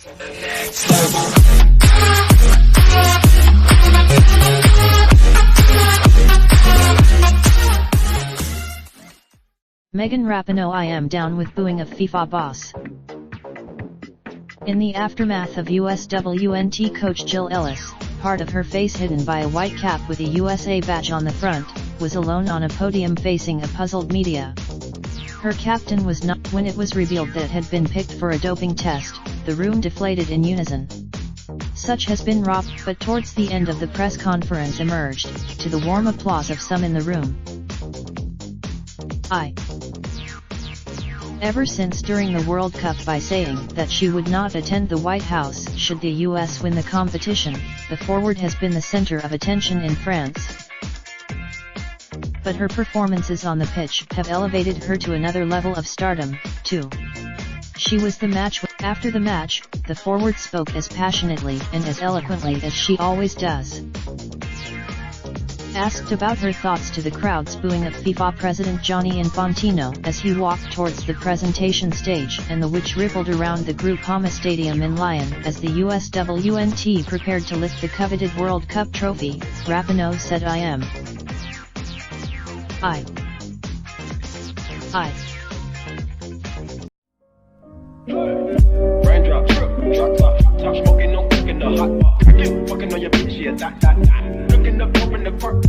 Megan Rapinoe Im down with booing of FIFA boss. In the aftermath of USWNT coach Jill Ellis, part of her face hidden by a white cap with a USA badge on the front, was alone on a podium facing a puzzled media. Her captain was not. When it was revealed that had been picked for a doping test, the room deflated in unison. Such has been Rob, but towards the end of the press conference emerged, to the warm applause of some in the room. Ever since during the World Cup by saying that she would not attend the White House should the US win the competition, the forward has been the center of attention in France. But her performances on the pitch have elevated her to another level of stardom, too. She was the match winner. After the match, the forward spoke as passionately and as eloquently as she always does. Asked about her thoughts to the crowd's booing of FIFA President Gianni Infantino as he walked towards the presentation stage and the which rippled around the Groupama Stadium in Lyon as the USWNT prepared to lift the coveted World Cup trophy, Rapinoe said Raindrop, drop top smoking, no cooking the hot pot. I keep fucking on your bitch, yeah, that. Looking up, open the park,